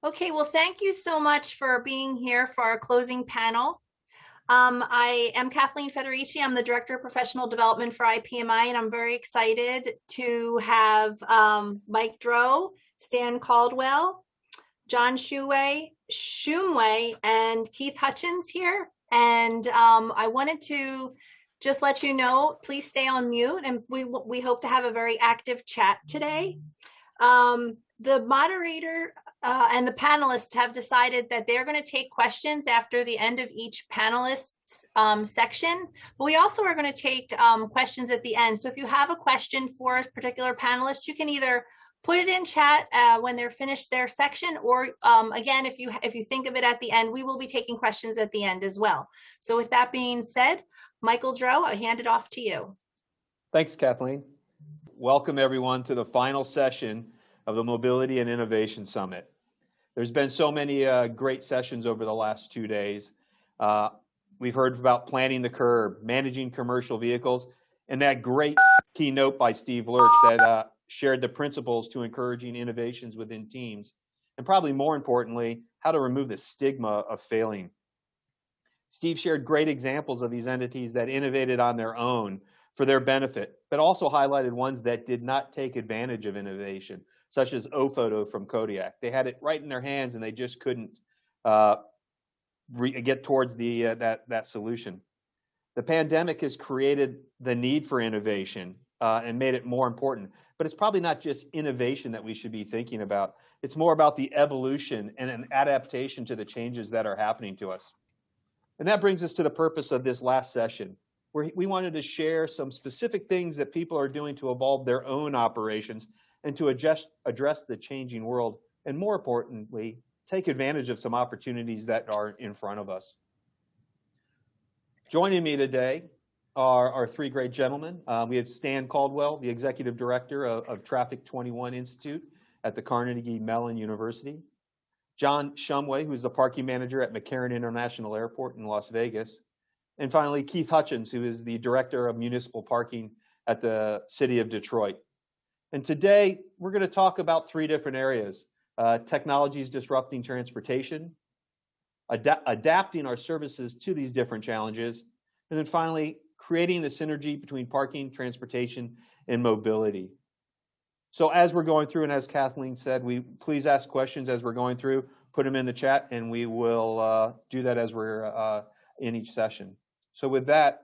Okay, well, thank you so much for being here for our closing panel. I am Kathleen Federici. I'm the Director of Professional Development for IPMI, and I'm very excited to have Mike Drow, Stan Caldwell, John Shumway, and Keith Hutchings here. And I wanted to just let you know, please stay on mute, and we hope to have a very active chat today. The moderator and the panelists have decided that they're going to take questions after the end of each panelist's section, but we also are going to take questions at the end. So if you have a question for a particular panelist, you can either put it in chat when they're finished their section, or again, if you think of it at the end, we will be taking questions at the end as well. So with that being said, Michael Drow, I hand it off to you. Thanks, Kathleen. Welcome everyone to the final session of the Mobility and Innovation Summit. There's been so many great sessions over the last 2 days. We've heard about planning the curb, managing commercial vehicles, and that great keynote by Steve Lurch that shared the principles to encouraging innovations within teams, and probably more importantly, how to remove the stigma of failing. Steve shared great examples of these entities that innovated on their own for their benefit, but also highlighted ones that did not take advantage of innovation, such as O-Photo from Kodiak. They had it right in their hands and they just couldn't get towards that solution. The pandemic has created the need for innovation and made it more important, but it's probably not just innovation that we should be thinking about. It's more about the evolution and an adaptation to the changes that are happening to us. And that brings us to the purpose of this last session, where we wanted to share some specific things that people are doing to evolve their own operations and to address the changing world, and more importantly, take advantage of some opportunities that are in front of us. Joining me today are our three great gentlemen. We have Stan Caldwell, the Executive Director of Traffic 21 Institute at the Carnegie Mellon University. John Shumway, who's the Parking Manager at McCarran International Airport in Las Vegas. And finally, Keith Hutchings, who is the Director of Municipal Parking at the City of Detroit. And today, we're going to talk about three different areas: technologies disrupting transportation, adapting our services to these different challenges, and then finally, creating the synergy between parking, transportation, and mobility. So as we're going through, and as Kathleen said, please ask questions as we're going through, put them in the chat, and we will do that as we're in each session. So with that,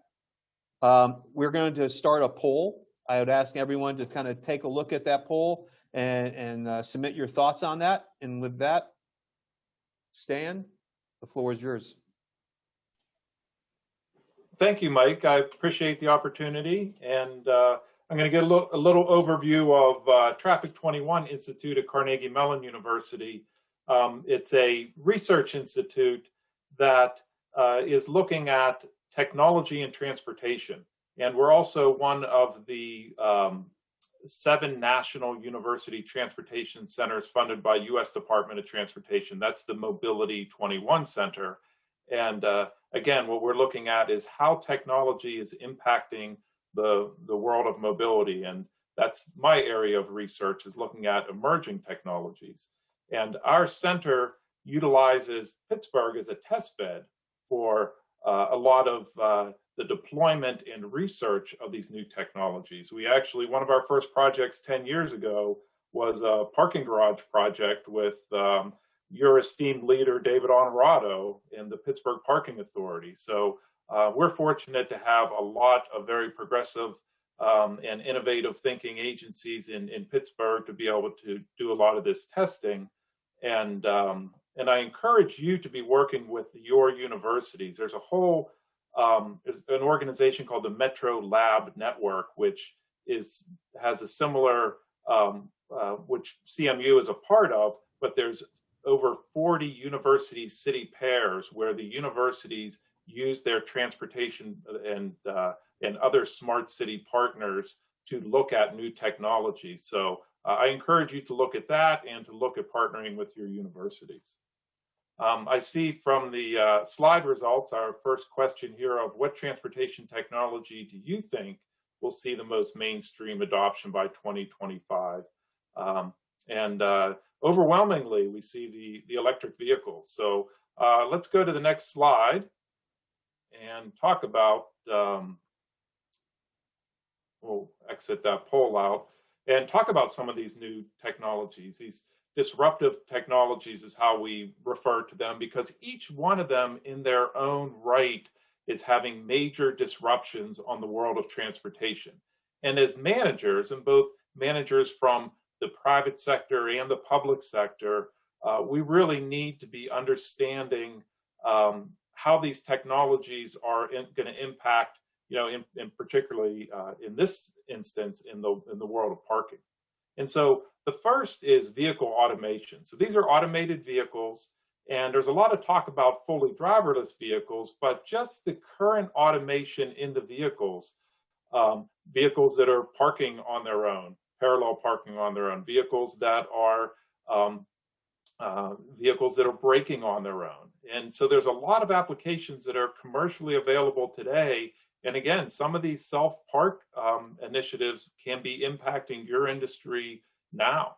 we're going to start a poll. I would ask everyone to kind of take a look at that poll and submit your thoughts on that. And with that, Stan, the floor is yours. Thank you, Mike. I appreciate the opportunity. And I'm going to get a little overview of Traffic 21 Institute at Carnegie Mellon University. It's a research institute that is looking at technology and transportation. And we're also one of the 7 national university transportation centers funded by U.S. Department of Transportation. That's the Mobility 21 Center. And again, what we're looking at is how technology is impacting the world of mobility. And that's my area of research, is looking at emerging technologies. And our center utilizes Pittsburgh as a test bed for a lot of the deployment and research of these new technologies. We actually, one of our first projects 10 years ago was a parking garage project with your esteemed leader, David Honorado, in the Pittsburgh Parking Authority. So we're fortunate to have a lot of very progressive and innovative thinking agencies in Pittsburgh to be able to do a lot of this testing. And I encourage you to be working with your universities. There's a whole, there's an organization called the Metro Lab Network, which has a similar, which CMU is a part of, but there's over 40 university city pairs where the universities use their transportation and other smart city partners to look at new technology. So I encourage you to look at that and to look at partnering with your universities. I see from the slide results, our first question here of what transportation technology do you think will see the most mainstream adoption by 2025? overwhelmingly, we see the electric vehicles. So let's go to the next slide and talk about, we'll exit that poll out, and talk about some of these new technologies. These disruptive technologies is how we refer to them, because each one of them in their own right is having major disruptions on the world of transportation. And as managers, and both managers from the private sector and the public sector, we really need to be understanding how these technologies are going to impact, in particularly in this instance, in the world of parking. And so the first is vehicle automation. So these are automated vehicles, and there's a lot of talk about fully driverless vehicles, but just the current automation in the vehicles, vehicles that are parking on their own, parallel parking on their own, vehicles that are braking on their own. And so there's a lot of applications that are commercially available today. And again, some of these self-park initiatives can be impacting your industry now.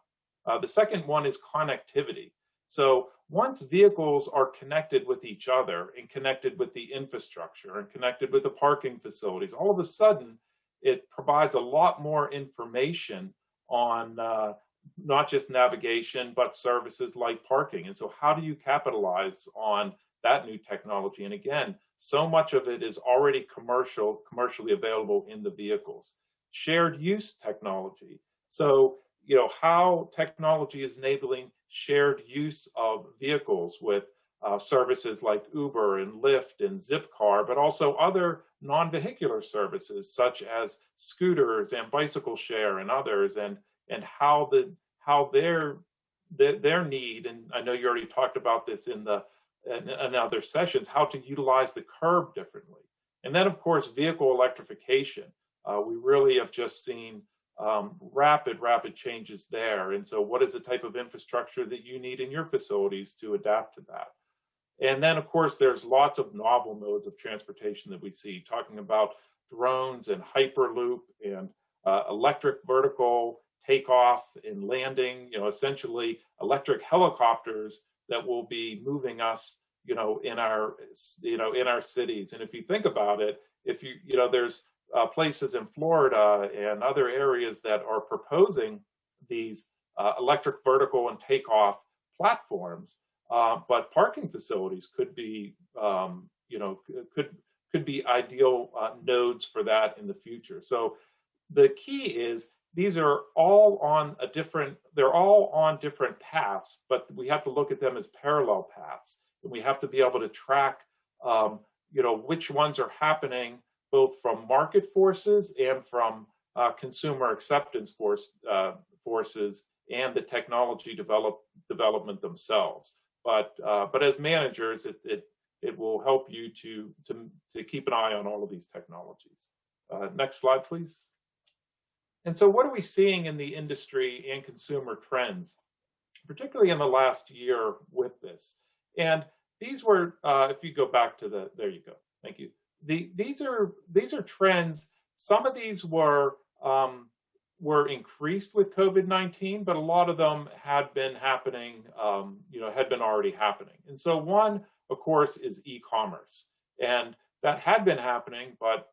The second one is connectivity. So once vehicles are connected with each other and connected with the infrastructure and connected with the parking facilities, all of a sudden it provides a lot more information on not just navigation, but services like parking. And so how do you capitalize on that new technology? And again, so much of it is already commercially available in the vehicles. Shared use technology. So, how technology is enabling shared use of vehicles with services like Uber and Lyft and Zipcar, but also other non-vehicular services such as scooters and bicycle share and others, and how their need, and I know you already talked about this in other sessions, how to utilize the curb differently. And then, of course, vehicle electrification. We really have just seen rapid changes there. And so what is the type of infrastructure that you need in your facilities to adapt to that? And then, of course, there's lots of novel modes of transportation that we see, talking about drones and Hyperloop and electric vertical takeoff and landing, essentially electric helicopters that will be moving us, in our cities. And if you think about it, there's places in Florida and other areas that are proposing these electric vertical and takeoff platforms, but parking facilities could be, could be ideal nodes for that in the future. So the key is these are all on they're all on different paths, but we have to look at them as parallel paths, and we have to be able to track, which ones are happening both from market forces and from consumer acceptance forces and the technology development themselves. But as managers, it will help you to keep an eye on all of these technologies. Next slide, please. And so what are we seeing in the industry and consumer trends, particularly in the last year with this? And these were, if you go back to there you go, thank you. These are trends. Some of these were increased with COVID-19, but a lot of them had been happening, had been already happening. And so one, of course, is e-commerce. And that had been happening, but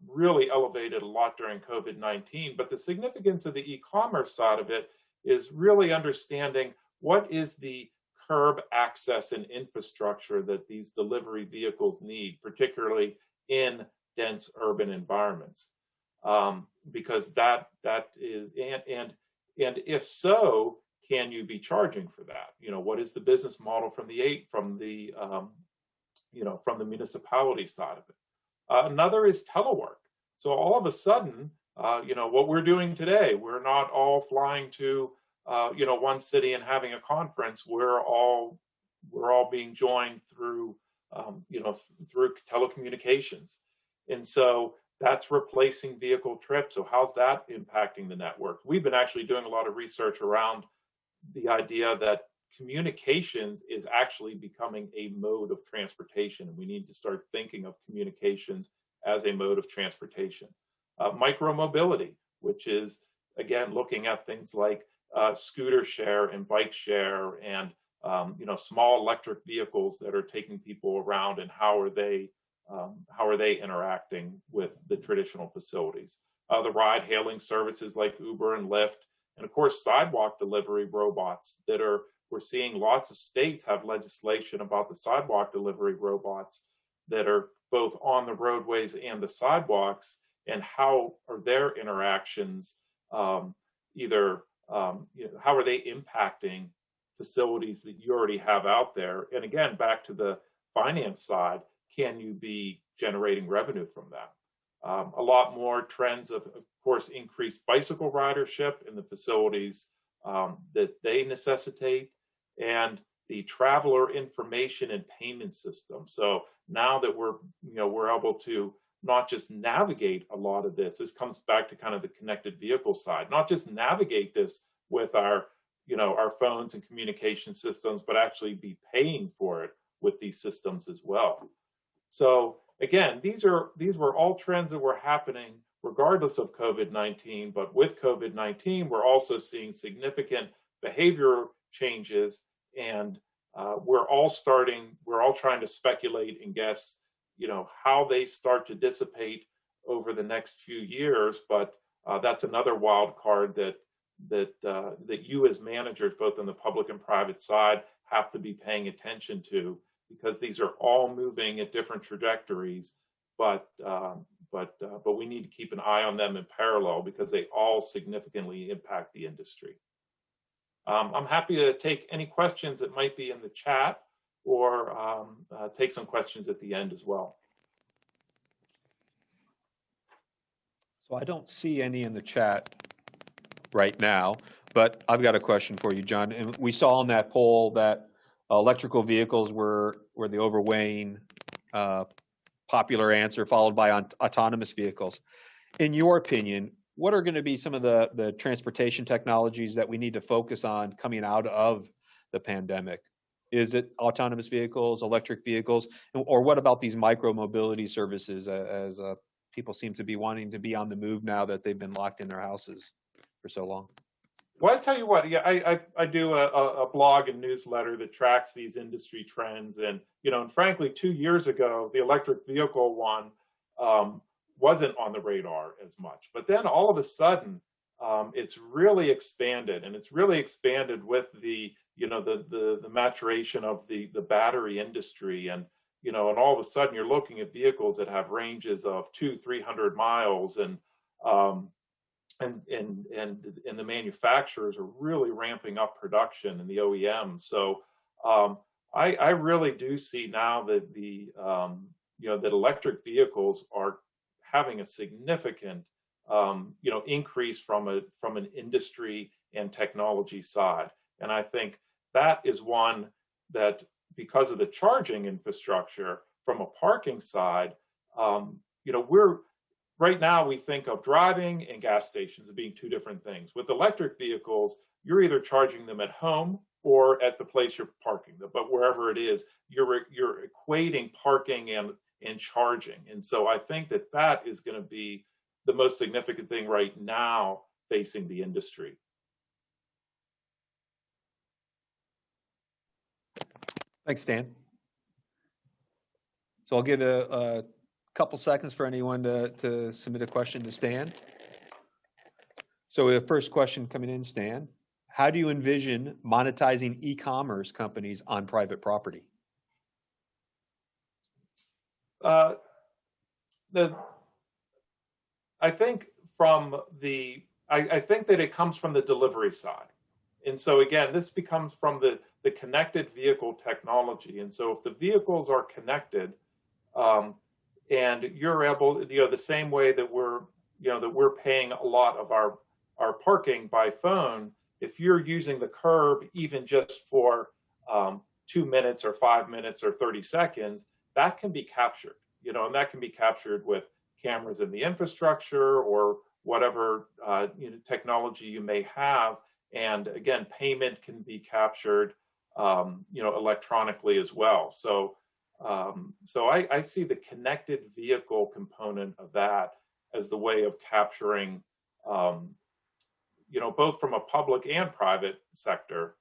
really elevated a lot during COVID-19. But the significance of the e-commerce side of it is really understanding what is the curb access and infrastructure that these delivery vehicles need, particularly in dense urban environments, because that is, and if so, can you be charging for that? What is the business model from the municipality side of it? Another is telework. So all of a sudden, what we're doing today, we're not all flying to one city and having a conference. We're all being joined through through telecommunications. And so that's replacing vehicle trips. So how's that impacting the network? We've been actually doing a lot of research around the idea that communications is actually becoming a mode of transportation, and we need to start thinking of communications as a mode of transportation. Micromobility, which is, again, looking at things like scooter share and bike share and small electric vehicles that are taking people around, and how are they interacting with the traditional facilities. The ride hailing services like Uber and Lyft, and of course sidewalk delivery robots that we're seeing lots of states have legislation about the sidewalk delivery robots that are both on the roadways and the sidewalks, and how are their interactions how are they impacting facilities that you already have out there? And again, back to the finance side, can you be generating revenue from that? A lot more trends of course, increased bicycle ridership in the facilities that they necessitate, and the traveler information and payment system. So now that we're able to not just navigate a lot of this comes back to kind of the connected vehicle side, not just navigate this with our phones and communication systems, but actually be paying for it with these systems as well. So again, these were all trends that were happening regardless of COVID-19, but with COVID-19, we're also seeing significant behavior changes, and we're all trying to speculate and guess, how they start to dissipate over the next few years. But that's another wild card that you as managers, both on the public and private side, have to be paying attention to, because these are all moving at different trajectories. But we need to keep an eye on them in parallel, because they all significantly impact the industry. I'm happy to take any questions that might be in the chat, or take some questions at the end as well. So I don't see any in the chat right now, but I've got a question for you, John. And we saw in that poll that electrical vehicles were the overweighing popular answer, followed by autonomous vehicles. In your opinion, what are going to be some of the transportation technologies that we need to focus on coming out of the pandemic? Is it autonomous vehicles, electric vehicles, or what about these micro mobility services, as people seem to be wanting to be on the move now that they've been locked in their houses for so long? Well, I tell you what, yeah, I do a blog and newsletter that tracks these industry trends, and and frankly, 2 years ago, the electric vehicle one wasn't on the radar as much, but then all of a sudden, it's really expanded, and it's really expanded with the the maturation of the battery industry, and and all of a sudden you're looking at vehicles that have ranges of 200-300 miles, and the manufacturers are really ramping up production, and the OEM. So I really do see now that that electric vehicles are having a significant increase from an industry and technology side, and I think that is one that, because of the charging infrastructure from a parking side, right now we think of driving and gas stations as being two different things. With electric vehicles, you're either charging them at home or at the place you're parking them, but wherever it is, you're equating parking and charging. And so I think that is going to be the most significant thing right now facing the industry. Thanks, Dan. So I'll give a couple seconds for anyone to submit a question to Stan. So we have first question coming in, Stan. How do you envision monetizing e-commerce companies on private property? I think I think that it comes from the delivery side. And so again, this becomes from the connected vehicle technology. And so if the vehicles are connected, and you're able, the same way that we're paying a lot of our parking by phone, if you're using the curb even just for 2 minutes or 5 minutes or 30 seconds, that can be captured, and that can be captured with cameras in the infrastructure or whatever technology you may have. And again, payment can be captured electronically as well. So I see the connected vehicle component of that as the way of capturing both from a public and private sector,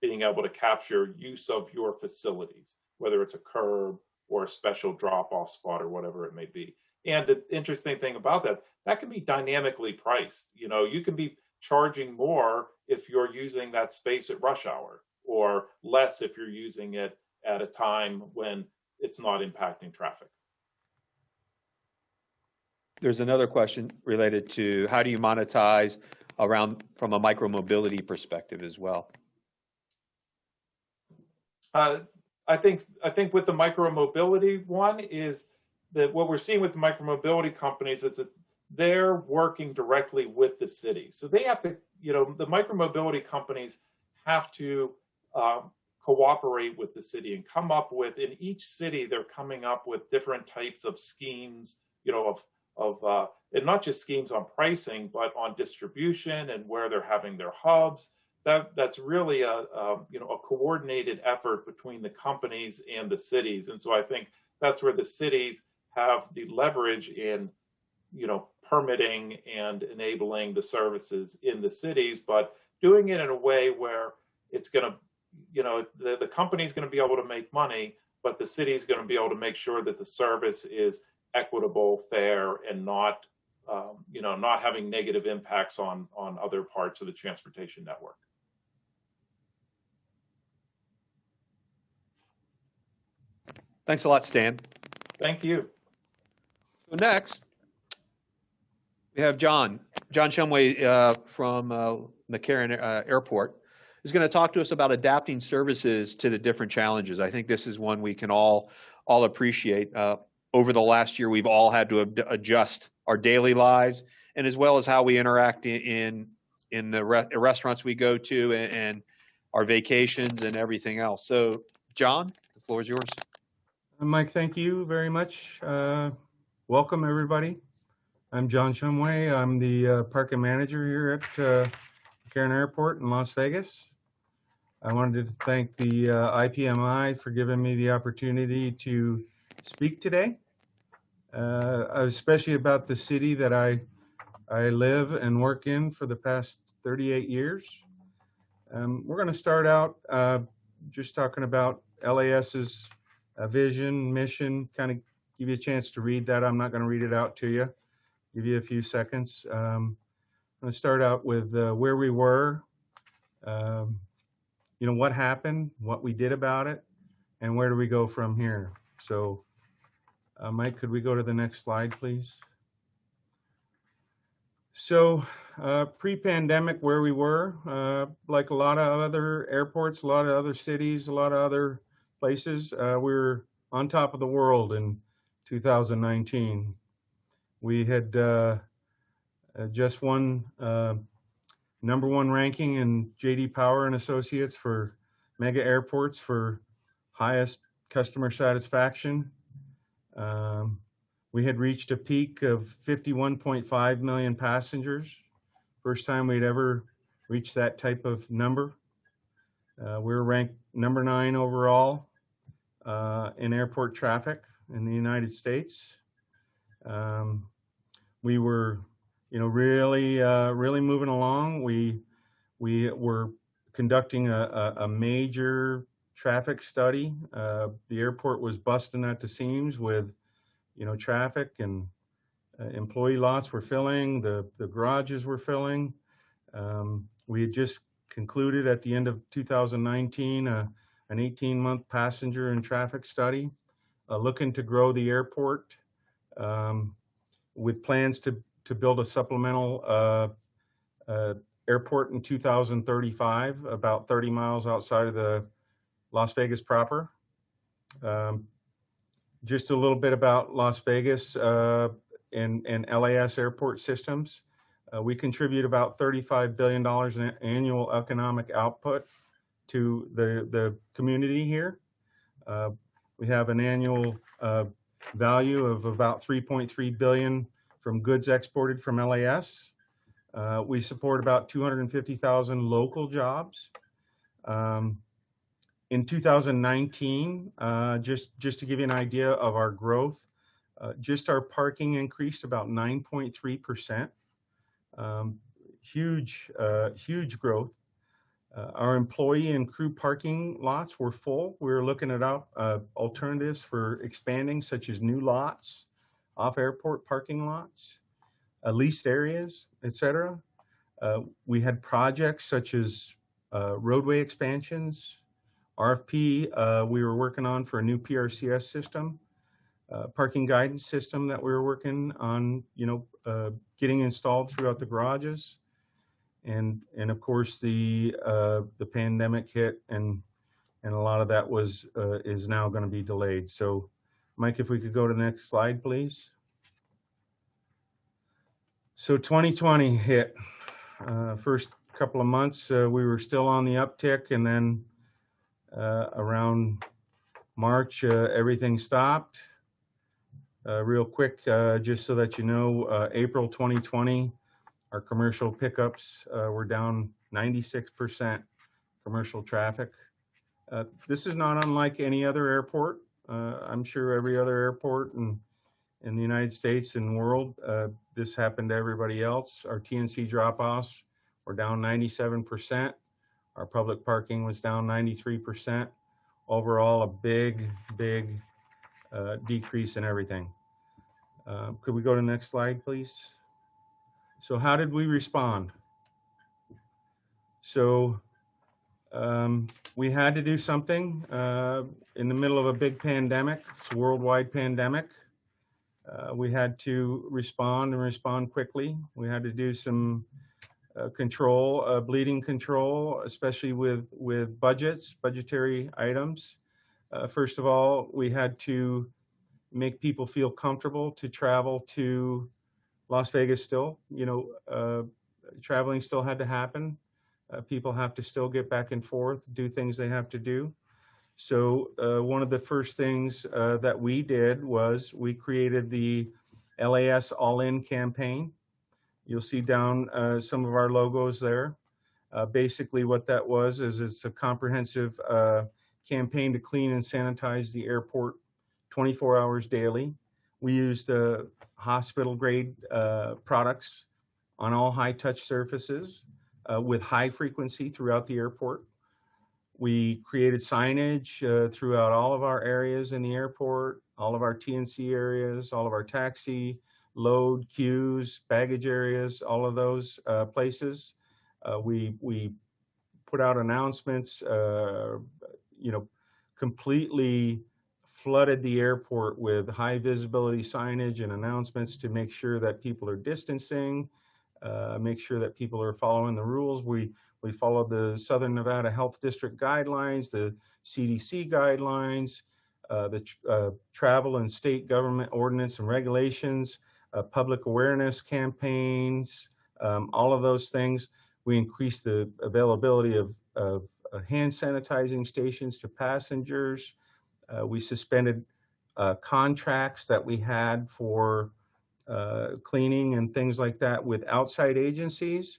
being able to capture use of your facilities, whether it's a curb or a special drop-off spot or whatever it may be. And the interesting thing about that, that can be dynamically priced. You can be charging more if you're using that space at rush hour, or less if you're using it at a time when it's not impacting traffic. There's another question related to how do you monetize around from a micromobility perspective as well? I think with the micromobility one is that what we're seeing with the micromobility companies is that they're working directly with the city. So they have to, the micromobility companies have to cooperate with the city and come up with, in each city, they're coming up with different types of schemes, and not just schemes on pricing, but on distribution and where they're having their hubs. That's really a coordinated effort between the companies and the cities. And so I think that's where the cities have the leverage in, permitting and enabling the services in the cities, but doing it in a way where it's going to, the company's going to be able to make money, but the city's going to be able to make sure that the service is equitable, fair, and not, not having negative impacts on other parts of the transportation network. Thanks a lot, Stan. Thank you. So next, we have John Shumway from McCarran Airport is going to talk to us about adapting services to the different challenges. I think this is one we can all appreciate. Over the last year, we've all had to adjust our daily lives, and as well as how we interact in the restaurants we go to and our vacations and everything else. So, John, the floor is yours. Mike, thank you very much. Welcome, everybody. I'm John Shumway. I'm the parking manager here at McCarran Airport in Las Vegas. I wanted to thank the IPMI for giving me the opportunity to speak today, especially about the city that I live and work in for the past 38 years. We're going to start out just talking about LAS's vision, mission, kind of give you a chance to read that. I'm not going to read it out to you. Give you a few seconds. I'm going to start out with where we were, what happened, what we did about it, and where do we go from here. So, Mike, could we go to the next slide, please? So, pre-pandemic, where we were, like a lot of other airports, a lot of other cities, a lot of other places, we were on top of the world in 2019. We had just won #1 ranking in J.D. Power and Associates for mega airports for highest customer satisfaction. We had reached a peak of 51.5 million passengers. First time we'd ever reached that type of number. We were ranked #9 overall in airport traffic in the United States. We were, really moving along. We were conducting a major traffic study. The airport was busting at the seams with, traffic, and employee lots were filling, the garages were filling. We had just concluded at the end of 2019 an 18-month passenger and traffic study looking to grow the airport with plans to build a supplemental airport in 2035, about 30 miles outside of the Las Vegas proper. Just a little bit about Las Vegas and LAS airport systems. We contribute about $35 billion in annual economic output to the community here. We have an annual value of about $3.3 billion from goods exported from LAS. We support about 250,000 local jobs. In 2019, just to give you an idea of our growth, just our parking increased about 9.3%. huge growth. Our employee and crew parking lots were full. We were looking at alternatives for expanding, such as new lots, off airport parking lots, leased areas, etc. We had projects such as roadway expansions, RFP we were working on for a new PRCS system, parking guidance system that we were working on, getting installed throughout the garages. And of course the pandemic hit, and a lot of that is now going to be delayed. So Mike, if we could go to the next slide, please. So 2020 hit. First couple of months we were still on the uptick, and then around March everything stopped. Real quick, just so that you know, April 2020, our commercial pickups were down 96% commercial traffic. This is not unlike any other airport. I'm sure every other airport in the United States and world, this happened to everybody else. Our TNC drop-offs were down 97%. Our public parking was down 93%. Overall, a big decrease in everything. Could we go to the next slide, please? So how did we respond? So we had to do something in the middle of a big pandemic. It's a worldwide pandemic. We had to respond and respond quickly. We had to do some bleeding control, especially with budgetary items. First of all, we had to make people feel comfortable to travel to Las Vegas still. Traveling still had to happen. People have to still get back and forth, do things they have to do. So one of the first things that we did was we created the LAS All-In campaign. You'll see down some of our logos there. Basically what that was is it's a comprehensive campaign to clean and sanitize the airport 24 hours daily. We used hospital grade products on all high touch surfaces with high frequency throughout the airport. We created signage throughout all of our areas in the airport, all of our TNC areas, all of our taxi, load, queues, baggage areas, all of those places. We put out announcements, completely flooded the airport with high visibility signage and announcements to make sure that people are distancing, make sure that people are following the rules. We followed the Southern Nevada Health District guidelines, the CDC guidelines, the travel and state government ordinance and regulations, public awareness campaigns, all of those things. We increased the availability of hand sanitizing stations to passengers. We suspended contracts that we had for cleaning and things like that with outside agencies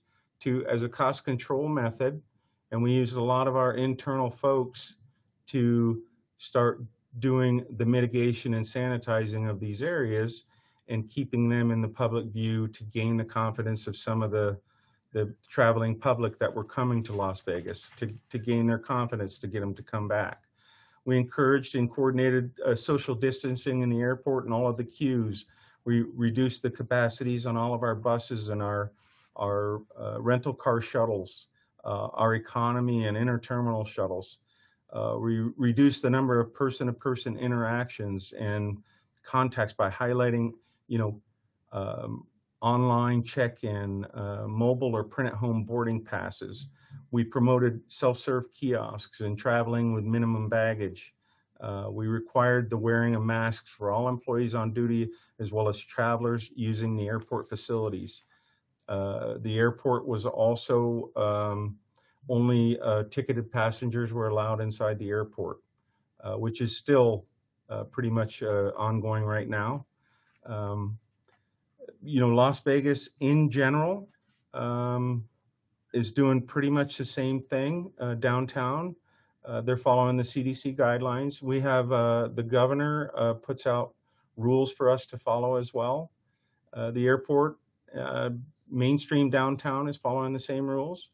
as a cost control method. And we used a lot of our internal folks to start doing the mitigation and sanitizing of these areas and keeping them in the public view to gain the confidence of some of the traveling public that were coming to Las Vegas, to gain their confidence, to get them to come back. We encouraged and coordinated social distancing in the airport and all of the queues. We reduced the capacities on all of our buses and our rental car shuttles, our economy and interterminal shuttles. We reduced the number of person-to-person interactions and contacts by highlighting, online check-in, mobile or print-at-home boarding passes. We promoted self-serve kiosks and traveling with minimum baggage. We required the wearing of masks for all employees on duty, as well as travelers using the airport facilities. The airport was also only ticketed passengers were allowed inside the airport, which is still pretty much ongoing right now. Las Vegas in general is doing pretty much the same thing downtown. They're following the CDC guidelines. We have the governor puts out rules for us to follow as well. The airport mainstream downtown is following the same rules.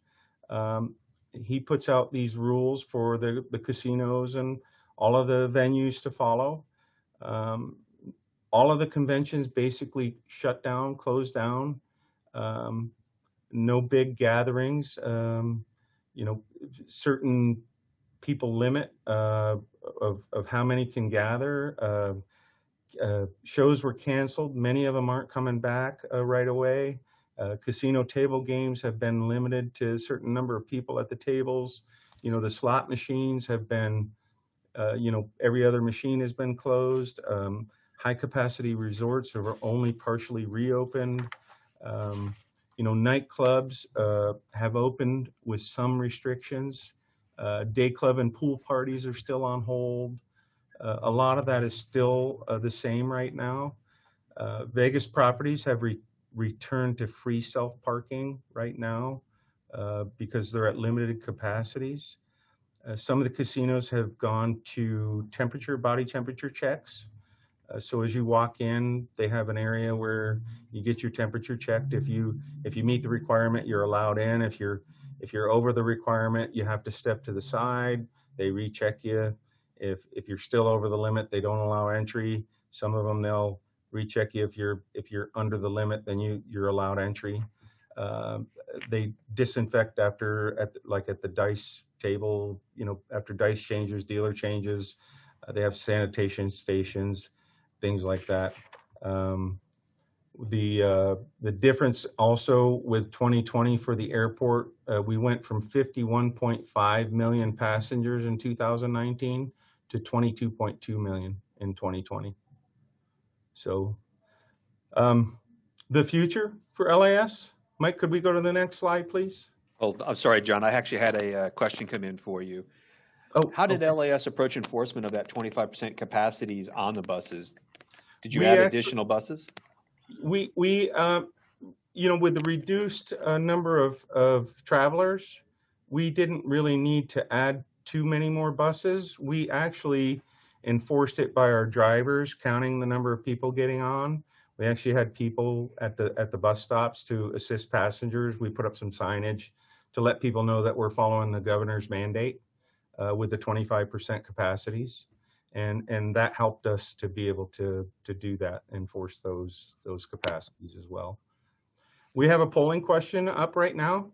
He puts out these rules for the casinos and all of the venues to follow. All of the conventions basically shut down, closed down. No big gatherings. Certain people limit of how many can gather. Shows were canceled. Many of them aren't coming back right away. Casino table games have been limited to a certain number of people at the tables. The slot machines have been, every other machine has been closed. High capacity resorts are only partially reopened. Nightclubs have opened with some restrictions. Day club and pool parties are still on hold. A lot of that is still the same right now. Vegas properties have returned to free self-parking right now because they're at limited capacities. Some of the casinos have gone to body temperature checks. So as you walk in, they have an area where you get your temperature checked. If you meet the requirement, you're allowed in. If you're over the requirement, you have to step to the side. They recheck you. If you're still over the limit, they don't allow entry. Some of them, they'll recheck you. If you're under the limit, then you're allowed entry. They disinfect at the dice table, after dice changes, dealer changes. They have sanitation stations, things like that. The difference also with 2020 for the airport, we went from 51.5 million passengers in 2019 to 22.2 million in 2020. So the future for LAS, Mike, could we go to the next slide, please? Oh, I'm sorry, John. I actually had a question come in for you. Oh, How did okay. LAS approach enforcement of that 25% capacities on the buses? Did you We add actually- additional buses? We with the reduced number of travelers, we didn't really need to add too many more buses. We actually enforced it by our drivers, counting the number of people getting on. We actually had people at the bus stops to assist passengers. We put up some signage to let people know that we're following the governor's mandate with the 25% capacities. And that helped us to be able to do that, enforce those capacities as well. We have a polling question up right now.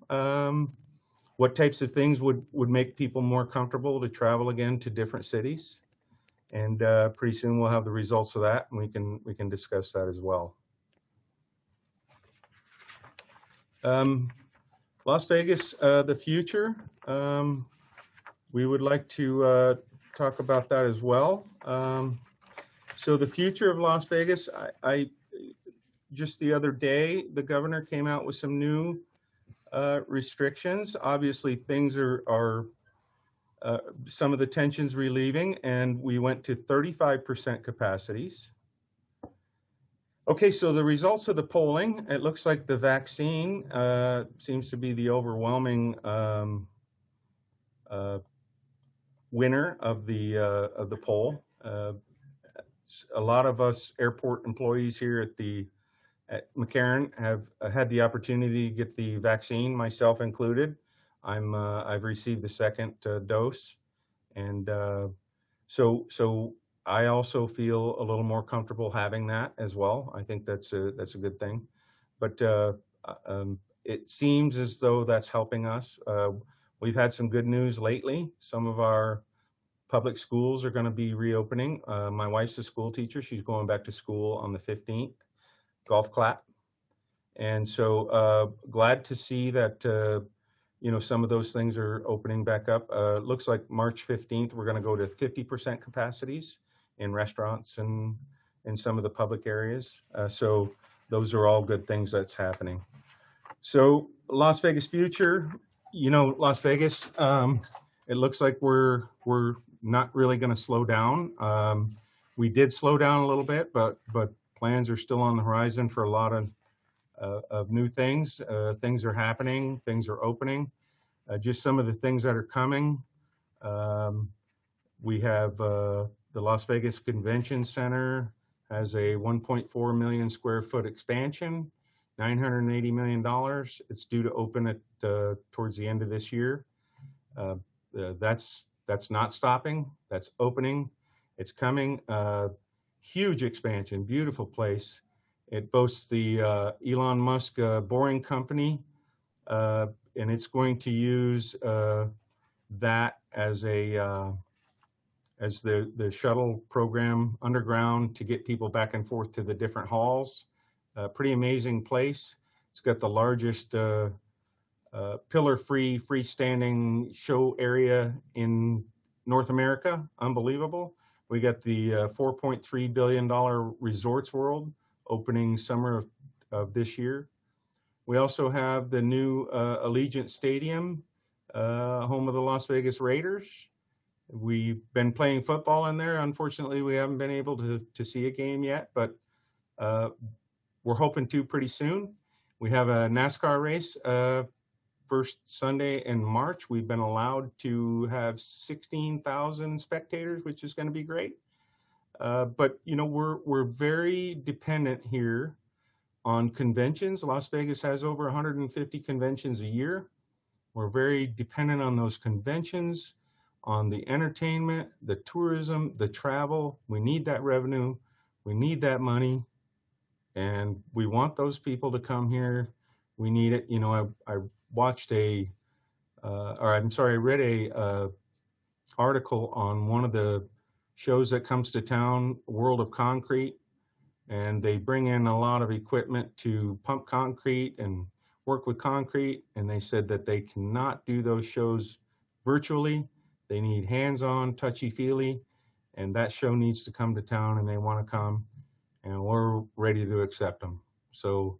What types of things would make people more comfortable to travel again to different cities? And pretty soon we'll have the results of that, and we can discuss that as well. Las Vegas, the future. We would like to talk about that as well. So the future of Las Vegas, I just the other day, the governor came out with some new restrictions. Obviously, things are some of the tensions relieving, and we went to 35% capacities. Okay, so the results of the polling, it looks like the vaccine seems to be the overwhelming winner of the poll. A lot of us airport employees here at McCarran have had the opportunity to get the vaccine, myself included. I've received the second dose, and so I also feel a little more comfortable having that as well. I think that's a good thing, but it seems as though that's helping us. We've had some good news lately. Some of our public schools are going to be reopening. My wife's a school teacher. She's going back to school on the 15th, golf clap. And so glad to see that, some of those things are opening back up. Looks like March 15th, we're going to go to 50% capacities in restaurants and in some of the public areas. So those are all good things that's happening. So Las Vegas future, Las Vegas, it looks like we're not really going to slow down. We did slow down a little bit, but plans are still on the horizon for a lot of new things. Things are happening. Things are opening. Just some of the things that are coming. We have the Las Vegas Convention Center has a 1.4 million square foot expansion, $980 million. It's due to open it towards the end of this year. That's not stopping. That's opening. It's coming. Huge expansion, beautiful place. It boasts the Elon Musk Boring Company, and it's going to use that as a as the shuttle program underground to get people back and forth to the different halls. Pretty amazing place. It's got the largest pillar-free, freestanding show area in North America. Unbelievable. We got the $4.3 billion Resorts World opening summer of this year. We also have the new Allegiant Stadium, home of the Las Vegas Raiders. We've been playing football in there. Unfortunately, we haven't been able to see a game yet, but we're hoping to pretty soon. We have a NASCAR race first Sunday in March. We've been allowed to have 16,000 spectators, which is going to be great. But you know, we're very dependent here on conventions. Las Vegas has over 150 conventions a year. We're very dependent on those conventions, on the entertainment, the tourism, the travel. We need that revenue. We need that money. And we want those people to come here. We need it. You know, I watched I read a article on one of the shows that comes to town, World of Concrete, and they bring in a lot of equipment to pump concrete and work with concrete. And they said that they cannot do those shows virtually. They need hands-on, touchy-feely, and that show needs to come to town, and they want to come, and we're ready to accept them. So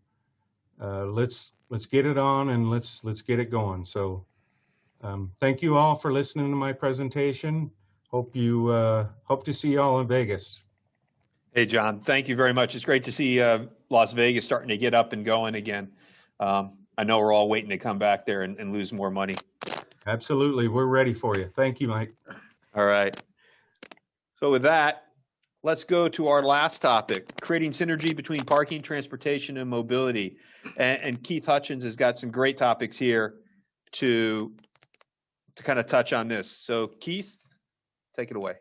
let's get it on, and let's get it going. So thank you all for listening to my presentation. Hope to see you all in Vegas. Hey, John, thank you very much. It's great to see Las Vegas starting to get up and going again. I know we're all waiting to come back there and lose more money. Absolutely. We're ready for you. Thank you, Mike. All right. So with that, let's go to our last topic, creating synergy between parking, transportation, and mobility. And Keith Hutchings has got some great topics here to kind of touch on this. So Keith, take it away.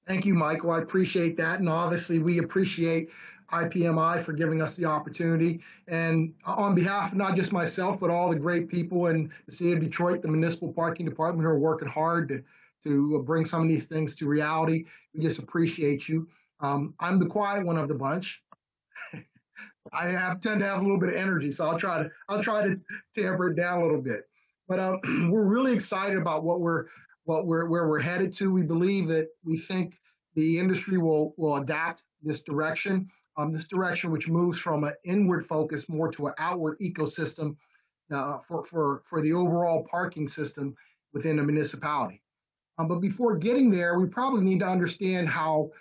Thank you, Michael. I appreciate that. And obviously, we appreciate IPMI for giving us the opportunity. And on behalf of not just myself, but all the great people in the city of Detroit, the municipal parking department, who are working hard to bring some of these things to reality, we just appreciate you. I'm the quiet one of the bunch. I tend to have a little bit of energy, so I'll try to tamper it down a little bit. But we're really excited about where we're headed to. We believe that we think the industry will adapt this direction which moves from an inward focus more to an outward ecosystem for the overall parking system within a municipality. But before getting there, we probably need to understand how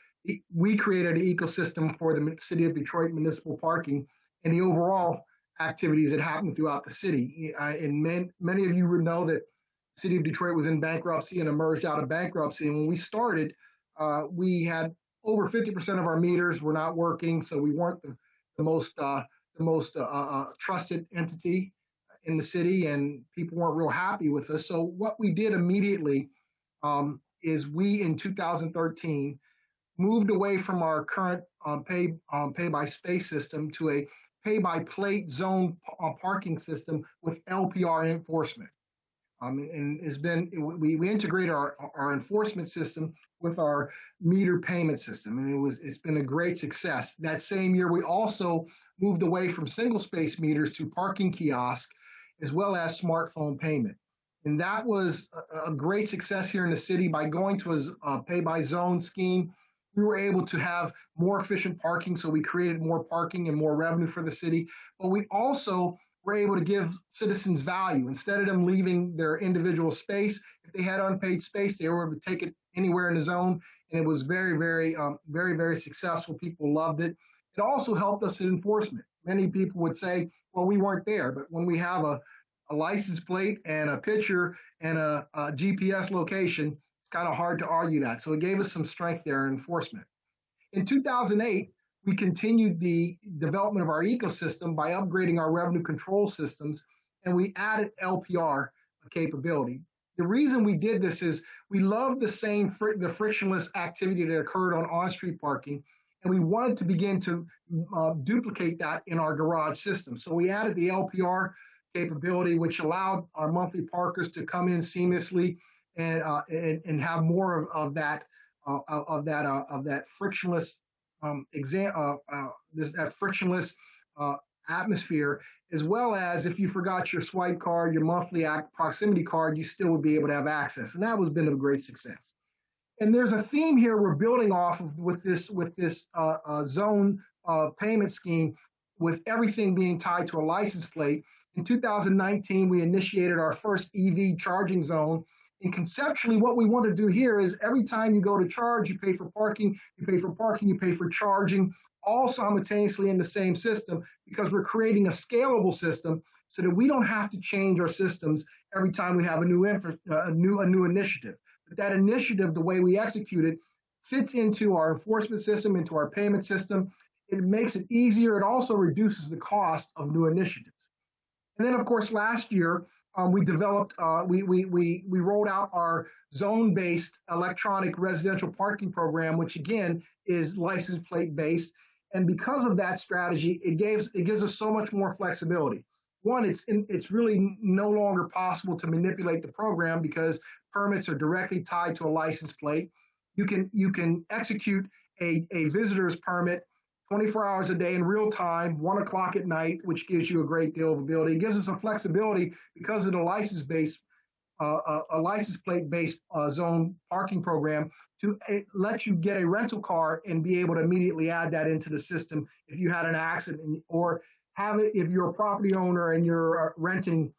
we created an ecosystem for the city of Detroit municipal parking and the overall activities that happen throughout the city. And many of you would know that the city of Detroit was in bankruptcy and emerged out of bankruptcy. And when we started, we had over 50% of our meters were not working, so we weren't the most trusted entity in the city, and people weren't real happy with us. So what we did immediately is we, in 2013, moved away from our current pay by space system to a pay by plate zone parking system with LPR enforcement. And we integrated our enforcement system with our meter payment system, and it's been a great success. That same year, we also moved away from single space meters to parking kiosk, as well as smartphone payment. And that was a great success here in the city. By going to a pay by zone scheme, we were able to have more efficient parking, so we created more parking and more revenue for the city. But we also were able to give citizens value. Instead of them leaving their individual space, if they had unpaid space, they were able to take it anywhere in the zone, and it was very, very successful. People loved it. It also helped us in enforcement. Many people would say, well, we weren't there, but when we have a license plate and a picture and a GPS location, it's kind of hard to argue that. So it gave us some strength there in enforcement. In 2008, we continued the development of our ecosystem by upgrading our revenue control systems, and we added LPR capability. The reason we did this is we love the frictionless activity that occurred on-street parking, and we wanted to begin to duplicate that in our garage system. So we added the LPR capability, which allowed our monthly parkers to come in seamlessly and have more of that frictionless that frictionless atmosphere, as well as if you forgot your swipe card, your monthly proximity card, you still would be able to have access, and that has been a great success. And there's a theme here we're building off of with this zone payment scheme, with everything being tied to a license plate. In 2019, we initiated our first EV charging zone. And conceptually, what we want to do here is every time you go to charge, you pay for parking, you pay for parking, you pay for charging, all simultaneously in the same system, because we're creating a scalable system so that we don't have to change our systems every time we have a new initiative. But that initiative, the way we execute it, fits into our enforcement system, into our payment system. It makes it easier. It also reduces the cost of new initiatives. And then, of course, last year, we developed, we rolled out our zone-based electronic residential parking program, which again is license plate based. And because of that strategy, it gives us so much more flexibility. One, it's really no longer possible to manipulate the program because permits are directly tied to a license plate. You can execute a visitor's permit 24 hours a day in real time, 1 o'clock at night, which gives you a great deal of ability. It gives us some flexibility because of the license plate based zone parking program to let you get a rental car and be able to immediately add that into the system if you had an accident, or have it if you're a property owner and you're renting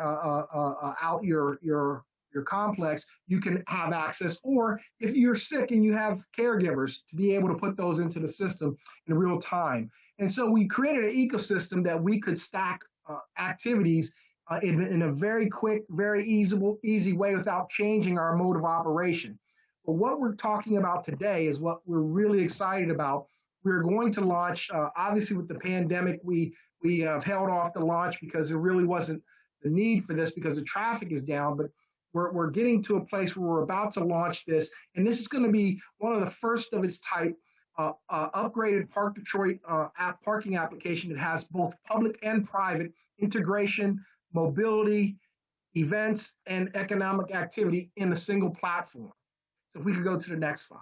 out your complex, you can have access. Or if you're sick and you have caregivers, to be able to put those into the system in real time. And so we created an ecosystem that we could stack activities in a very quick, very easy way without changing our mode of operation. But what we're talking about today is what we're really excited about. We're going to launch, obviously with the pandemic, we have held off the launch because there really wasn't the need for this because the traffic is down, but we're getting to a place where we're about to launch this. And this is going to be one of the first of its type upgraded Park Detroit parking application that has both public and private integration, mobility, events, and economic activity in a single platform. So if we could go to the next slide.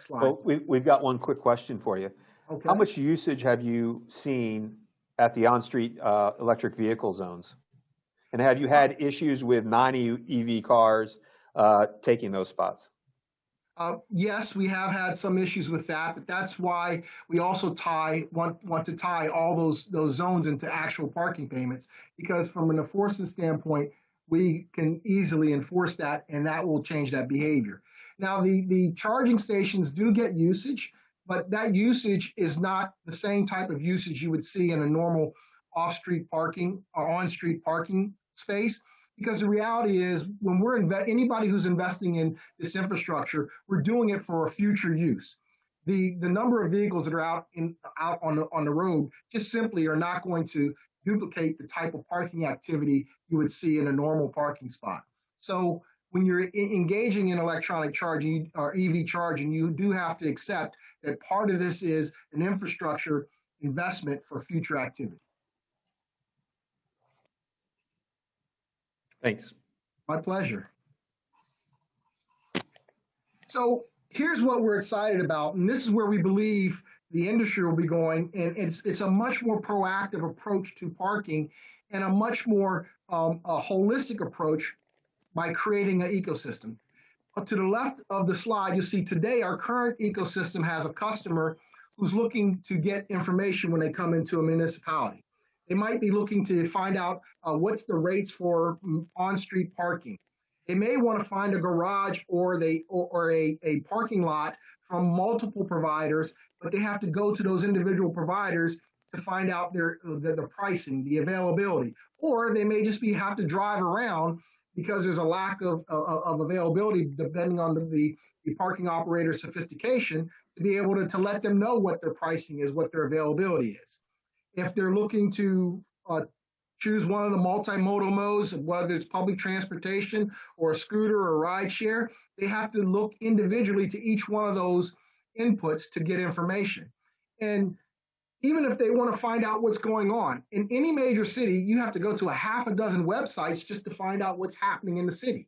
Well, we've got one quick question for you. Okay. How much usage have you seen at the on-street electric vehicle zones? And have you had issues with non-EV cars taking those spots? Yes, we have had some issues with that, but that's why we also want to tie all those zones into actual parking payments, because from an enforcement standpoint, we can easily enforce that, and that will change that behavior. Now, the charging stations do get usage, but that usage is not the same type of usage you would see in a normal off-street parking or on-street parking space. Because the reality is, when we're anybody who's investing in this infrastructure, we're doing it for a future use. The number of vehicles that are out on the road just simply are not going to duplicate the type of parking activity you would see in a normal parking spot. So when you're engaging in electronic charging or EV charging, you do have to accept that part of this is an infrastructure investment for future activity. Thanks. My pleasure. So here's what we're excited about, and this is where we believe the industry will be going, and it's a much more proactive approach to parking and a much more a holistic approach by creating an ecosystem. To the left of the slide, you'll see today our current ecosystem has a customer who's looking to get information when they come into a municipality. They might be looking to find out what's the rates for on-street parking. They may want to find a garage or a parking lot from multiple providers, but they have to go to those individual providers to find out the pricing, the availability. Or they may just have to drive around because there's a lack of availability depending on the the parking operator sophistication to be able to let them know what their pricing is, what their availability is. If they're looking to choose one of the multimodal modes, whether it's public transportation or a scooter or a ride share, they have to look individually to each one of those inputs to get information. And even if they want to find out what's going on, in any major city, you have to go to a half a dozen websites just to find out what's happening in the city.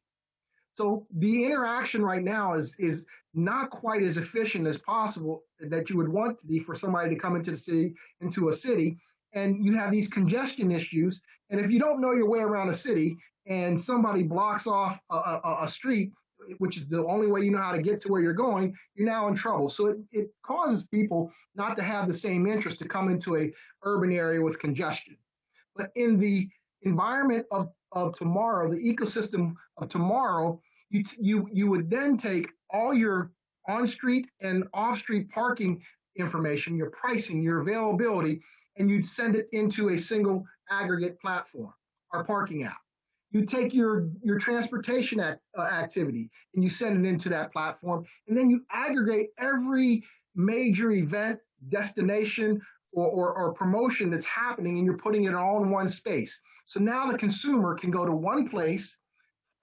So the interaction right now is not quite as efficient as possible that you would want to be for somebody to come into a city, and you have these congestion issues. And if you don't know your way around a city and somebody blocks off a street, which is the only way you know how to get to where you're going, you're now in trouble. So it causes people not to have the same interest to come into a urban area with congestion. But in the environment of tomorrow, the ecosystem of tomorrow, you would then take all your on-street and off-street parking information, your pricing, your availability, and you'd send it into a single aggregate platform, our parking app. You take your transportation activity and you send it into that platform, and then you aggregate every major event, destination, or promotion that's happening, and you're putting it all in one space. So now the consumer can go to one place,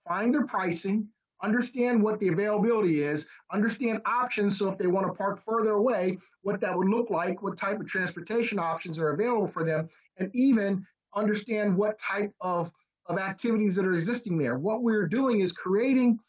find their pricing, understand what the availability is, understand options, so if they want to park further away, what that would look like, what type of transportation options are available for them, and even understand what type of activities that are existing there. What we're doing is creating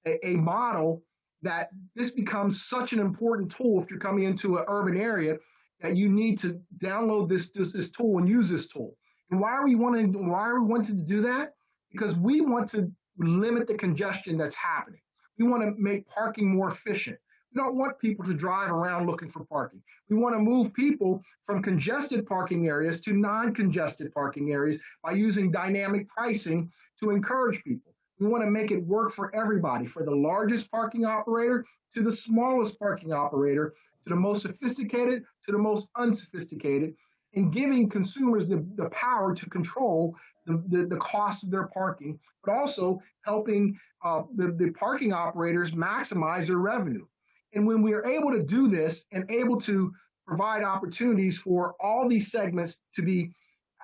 a model that this becomes such an important tool if you're coming into an urban area that you need to download this tool and use this tool. And why are we wanting to do that? Because we want to limit the congestion that's happening. We want to make parking more efficient. We don't want people to drive around looking for parking. We want to move people from congested parking areas to non-congested parking areas by using dynamic pricing to encourage people. We want to make it work for everybody, for the largest parking operator to the smallest parking operator, to the most sophisticated to the most unsophisticated, and giving consumers the power to control the cost of their parking, but also helping the parking operators maximize their revenue. And when we are able to do this and able to provide opportunities for all these segments to be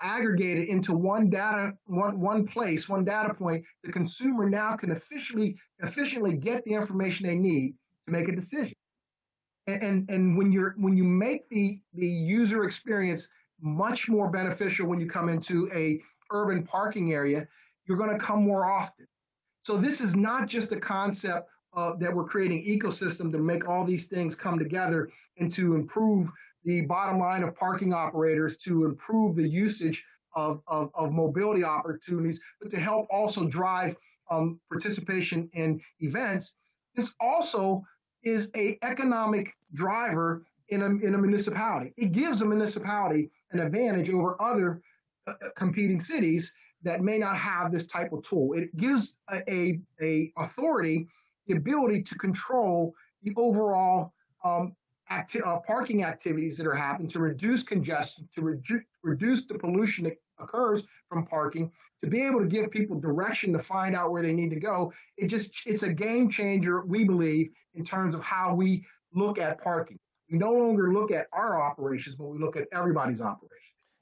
aggregated into one data point, the consumer now can efficiently get the information they need to make a decision. And when you make the user experience much more beneficial when you come into a urban parking area, you're going to come more often. So this is not just a concept that we're creating ecosystem to make all these things come together and to improve the bottom line of parking operators, to improve the usage of mobility opportunities, but to help also drive participation in events. This also is an economic driver in a municipality. It gives a municipality an advantage over other competing cities that may not have this type of tool. It gives a authority the ability to control the overall parking activities that are happening, to reduce congestion, to reduce the pollution that occurs from parking, to be able to give people direction to find out where they need to go. It's a game changer, we believe, in terms of how we look at parking. We no longer look at our operations, but we look at everybody's operations.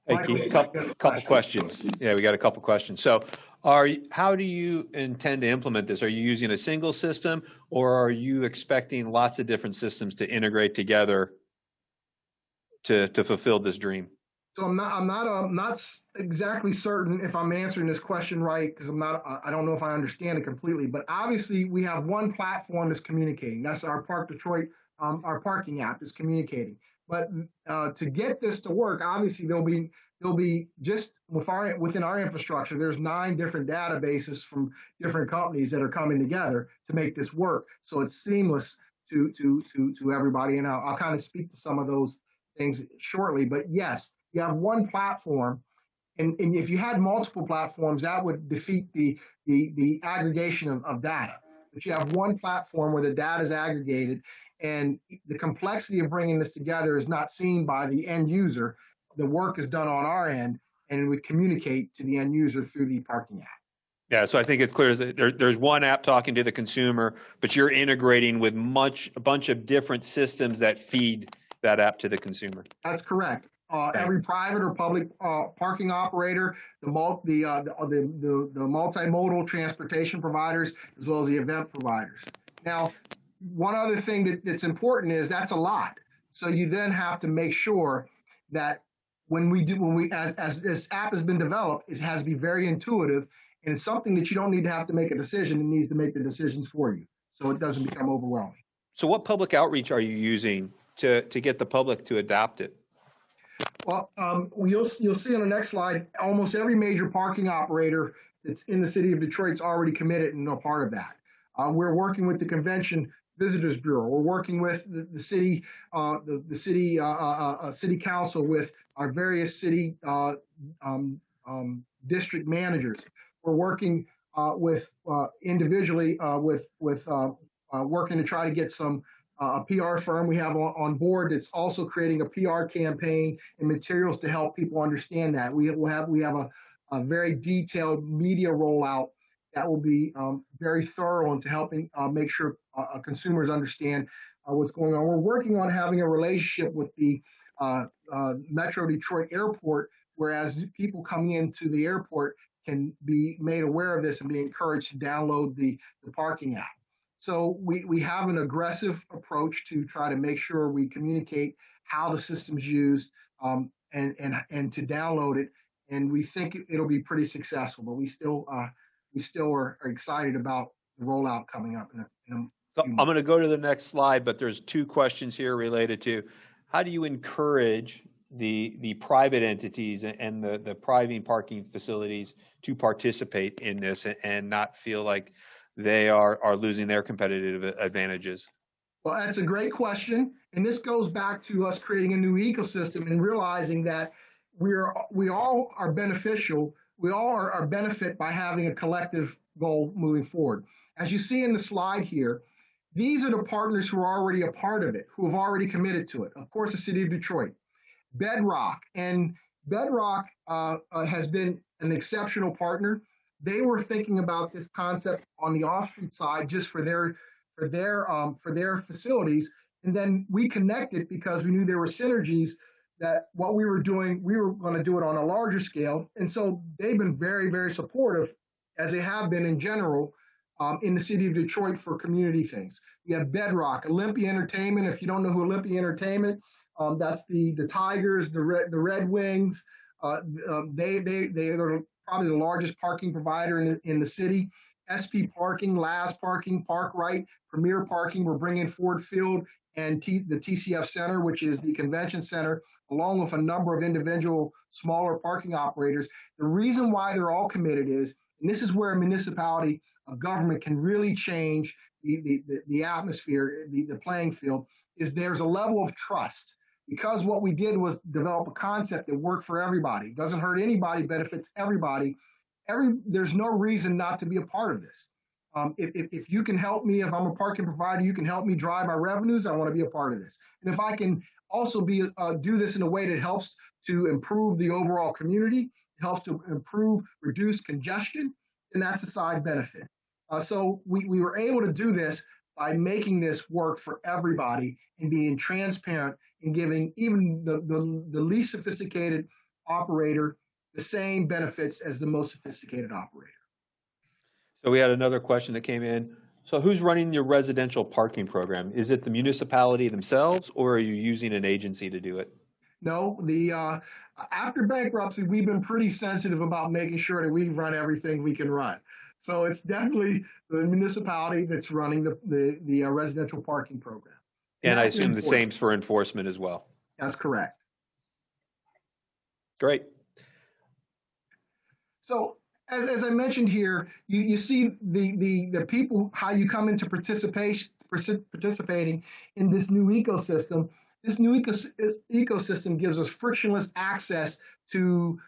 Hey, Keith, couple questions. Yeah, we got a couple questions. So how do you intend to implement this? Are you using a single system, or are you expecting lots of different systems to integrate together to fulfill this dream? So I'm not exactly certain if I'm answering this question right, because I don't know if I understand it completely, but obviously we have one platform that's communicating. That's our Park Detroit, our parking app is communicating. But to get this to work, obviously there'll be just within our infrastructure, there's 9 different databases from different companies that are coming together to make this work. So it's seamless to everybody. And I'll kind of speak to some of those things shortly. But yes, you have one platform, and if you had multiple platforms, that would defeat the aggregation of data. But you have one platform where the data is aggregated, and the complexity of bringing this together is not seen by the end user. The work is done on our end, and we communicate to the end user through the parking app. Yeah, so I think it's clear that there's one app talking to the consumer, but you're integrating with a bunch of different systems that feed that app to the consumer. That's correct. Right. Every private or public parking operator, the multimodal transportation providers, as well as the event providers. Now, one other thing that's important is that's a lot. So you then have to make sure that as this app has been developed, it has to be very intuitive, and it's something that you don't need to have to make a decision. It needs to make the decisions for you, so it doesn't become overwhelming. So what public outreach are you using to get the public to adopt it? Well, you'll see on the next slide, almost every major parking operator that's in the city of Detroit's already committed and are part of that. We're working with the Convention Visitors Bureau. We're working with the city, city council, with our various city district managers. We're working with individually with working to try to get some a PR firm we have on board that's also creating a PR campaign and materials to help people understand that. We have a very detailed media rollout that will be very thorough into helping make sure consumers understand what's going on. We're working on having a relationship with the Metro Detroit Airport, whereas people coming into the airport can be made aware of this and be encouraged to download the parking app. So we have an aggressive approach to try to make sure we communicate how the system's used and to download it. And we think it'll be pretty successful, but we still are excited about the rollout coming up. So I'm going to go to the next slide, but there's two questions here related to how do you encourage the private entities and the private parking facilities to participate in this and not feel like they are losing their competitive advantages? Well, that's a great question. And this goes back to us creating a new ecosystem and realizing that we all are beneficial. We all are benefit by having a collective goal moving forward. As you see in the slide here, these are the partners who are already a part of it, who have already committed to it. Of course, the city of Detroit, Bedrock, and Bedrock has been an exceptional partner. They were thinking about this concept on the off-street side just for their facilities, and then we connected because we knew there were synergies that what we were doing, we were going to do it on a larger scale, and so they've been very, very supportive, as they have been in general in the city of Detroit for community things. We have Bedrock, Olympia Entertainment. If you don't know who Olympia Entertainment, that's the Tigers, the Red Wings. They're probably the largest parking provider in the city. SP Parking, Laz Parking, Park-Right, Premier Parking. We're bringing Ford Field and the TCF Center, which is the convention center, along with a number of individual smaller parking operators. The reason why they're all committed is, and this is where a municipality, a government can really change the atmosphere, the playing field, is there's a level of trust. Because what we did was develop a concept that worked for everybody. It doesn't hurt anybody, benefits everybody. There's no reason not to be a part of this. If you can help me, if I'm a parking provider, you can help me drive my revenues, I want to be a part of this. And if I can also do this in a way that helps to improve the overall community, helps to reduce congestion, then that's a side benefit. So we were able to do this by making this work for everybody and being transparent and giving even the least sophisticated operator the same benefits as the most sophisticated operator. So we had another question that came in. So who's running your residential parking program? Is it the municipality themselves, or are you using an agency to do it? No, after bankruptcy, we've been pretty sensitive about making sure that we run everything we can run. So it's definitely the municipality that's running the residential parking program. And I assume the same for enforcement as well. That's correct. Great. So as I mentioned here, you see the people, how you come into participating in this new ecosystem. This new ecosystem gives us frictionless access to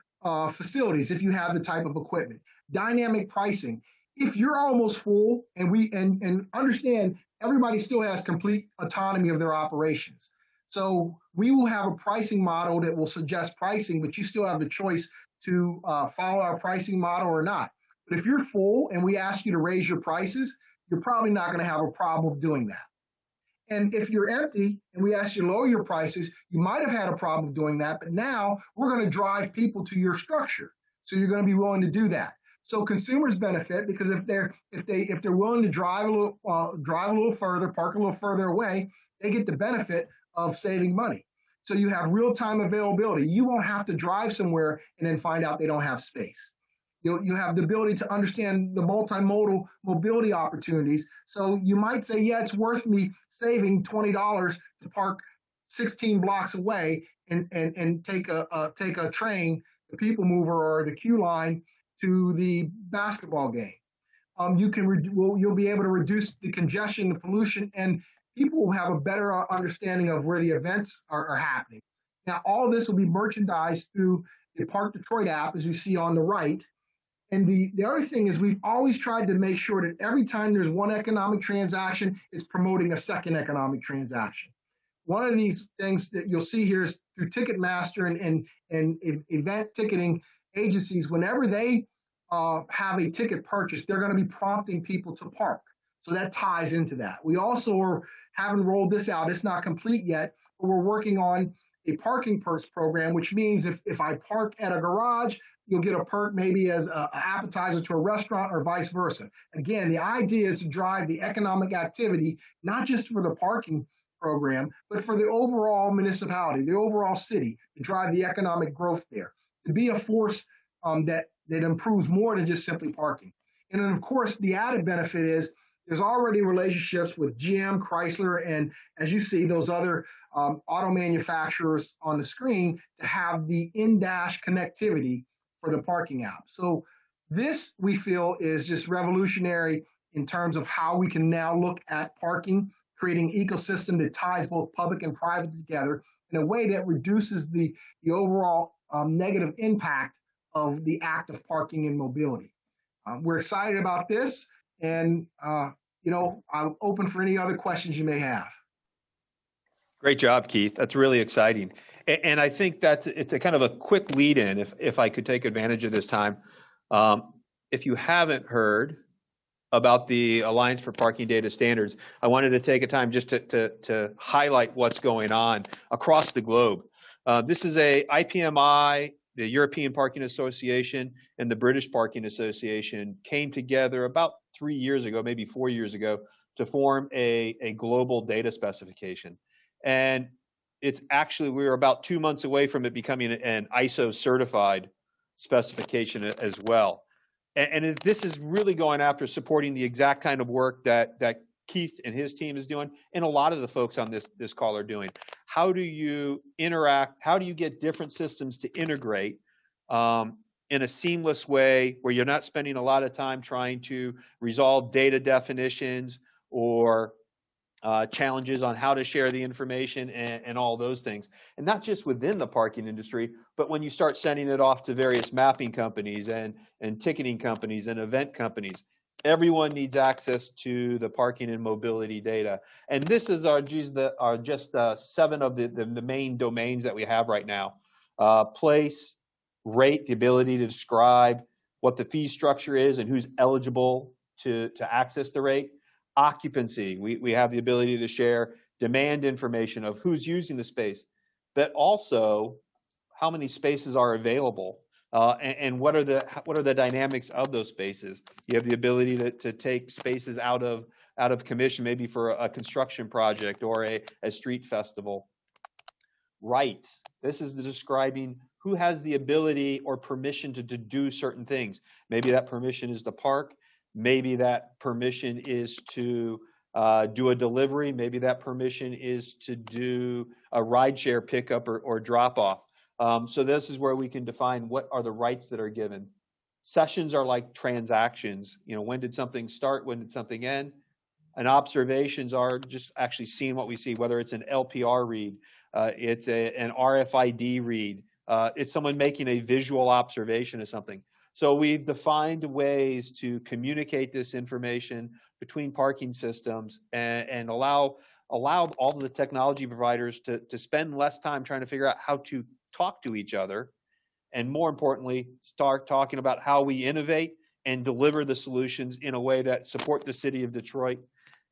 facilities if you have the type of equipment. Dynamic pricing. If you're almost full, and understand everybody still has complete autonomy of their operations. So we will have a pricing model that will suggest pricing, but you still have the choice to follow our pricing model or not. But if you're full and we ask you to raise your prices, you're probably not going to have a problem with doing that. And if you're empty and we ask you to lower your prices, you might have had a problem doing that, but now we're going to drive people to your structure. So you're going to be willing to do that. So consumers benefit because if they're willing to drive a little further, park a little further away, they get the benefit of saving money. So you have real-time availability. You won't have to drive somewhere and then find out they don't have space. You have the ability to understand the multimodal mobility opportunities. So you might say, yeah, it's worth me saving $20 to park 16 blocks away and take a train, the people mover or the queue line to the basketball game. You'll be able to reduce the congestion, the pollution, and people will have a better understanding of where the events are happening. Now, all of this will be merchandised through the Park Detroit app, as you see on the right. And the other thing is we've always tried to make sure that every time there's one economic transaction, it's promoting a second economic transaction. One of these things that you'll see here is through Ticketmaster and event ticketing agencies, whenever they have a ticket purchase, they're going to be prompting people to park. So that ties into that. We also haven't rolled this out. It's not complete yet, but we're working on a parking perks program, which means if I park at a garage, you'll get a perk maybe as an appetizer to a restaurant or vice versa. Again, the idea is to drive the economic activity, not just for the parking program, but for the overall municipality, the overall city, to drive the economic growth there, to be a force that improves more than just simply parking. And then, of course, the added benefit is there's already relationships with GM, Chrysler, and as you see, those other auto manufacturers on the screen to have the in-dash connectivity for the parking app. So this, we feel, is just revolutionary in terms of how we can now look at parking, creating an ecosystem that ties both public and private together in a way that reduces the overall negative impact of the act of parking and mobility. We're excited about this, and I'm open for any other questions you may have. Great job, Keith. That's really exciting. And I think it's a kind of a quick lead in, if I could take advantage of this time. If you haven't heard about the Alliance for Parking Data Standards, I wanted to take a time just to highlight what's going on across the globe. This is a IPMI, the European Parking Association, and the British Parking Association came together about 3 years ago, maybe 4 years ago, to form a global data specification. And it's actually, we're about 2 months away from it becoming an ISO certified specification as well. And this is really going after supporting the exact kind of work that Keith and his team is doing, and a lot of the folks on this call are doing. How do you interact? How do you get different systems to integrate in a seamless way where you're not spending a lot of time trying to resolve data definitions or challenges on how to share the information and all those things. And not just within the parking industry, but when you start sending it off to various mapping companies and ticketing companies and event companies, everyone needs access to the parking and mobility data. And this is just 7 of the main domains that we have right now. Place, rate, the ability to describe what the fee structure is and who's eligible to access the rate. Occupancy, we have the ability to share demand information of who's using the space, but also how many spaces are available and what are the dynamics of those spaces. You have the ability to take spaces out of commission, maybe for a construction project or a street festival. Rights, this is describing who has the ability or permission to do certain things. Maybe that permission is to park. Maybe that permission is to do a delivery. Maybe that permission is to do a rideshare pickup or drop off. So this is where we can define what are the rights that are given. Sessions are like transactions. When did something start? When did something end? And observations are just actually seeing what we see, whether it's an LPR read, it's an RFID read, it's someone making a visual observation of something. So we've defined ways to communicate this information between parking systems and allow all of the technology providers to spend less time trying to figure out how to talk to each other, and more importantly, start talking about how we innovate and deliver the solutions in a way that support the city of Detroit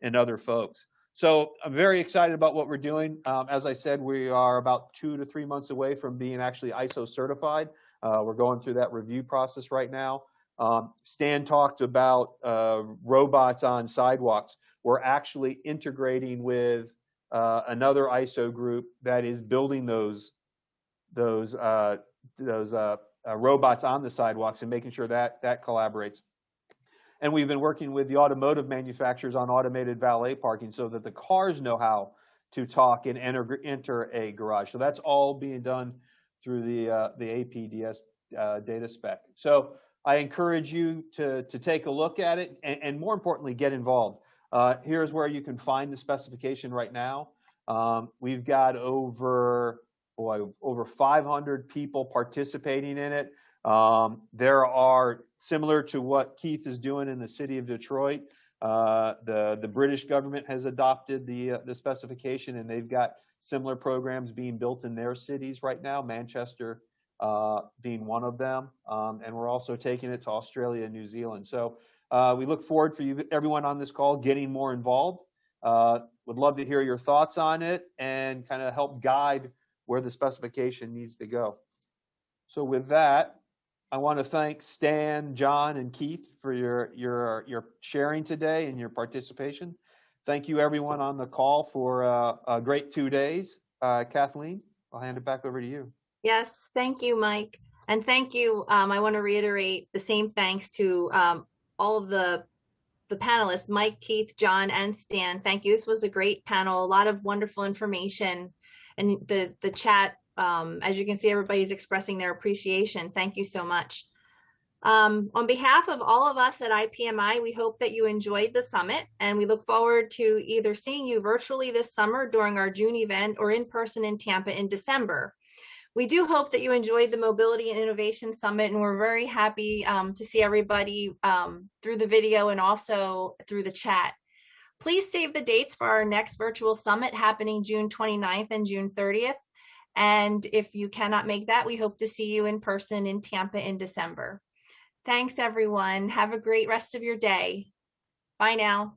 and other folks. So I'm very excited about what we're doing. As I said, we are about 2 to 3 months away from being actually ISO certified. We're going through that review process right now. Stan talked about robots on sidewalks. We're actually integrating with another ISO group that is building those robots on the sidewalks and making sure that that collaborates. And we've been working with the automotive manufacturers on automated valet parking so that the cars know how to talk and enter a garage. So that's all being done through the APDS data spec. So I encourage you to take a look at it and more importantly, get involved. Here's where you can find the specification right now. We've got over 500 people participating in it. There are, similar to what Keith is doing in the city of Detroit, the British government has adopted the specification, and they've got similar programs being built in their cities right now, Manchester being one of them. And we're also taking it to Australia and New Zealand. So we look forward for you, everyone on this call, getting more involved. Would love to hear your thoughts on it and kind of help guide where the specification needs to go. So with that, I want to thank Stan, John, and Keith for your sharing today and your participation. Thank you, everyone on the call, for a great 2 days. Kathleen, I'll hand it back over to you. Yes, thank you, Mike. And thank you. I want to reiterate the same thanks to all of the panelists, Mike, Keith, John, and Stan. Thank you. This was a great panel, a lot of wonderful information. And the chat, as you can see, everybody's expressing their appreciation. Thank you so much. On behalf of all of us at IPMI, we hope that you enjoyed the summit, and we look forward to either seeing you virtually this summer during our June event or in person in Tampa in December. We do hope that you enjoyed the Mobility and Innovation Summit, and we're very happy to see everybody through the video and also through the chat. Please save the dates for our next virtual summit happening June 29th and June 30th. And if you cannot make that, we hope to see you in person in Tampa in December. Thanks, everyone. Have a great rest of your day. Bye now.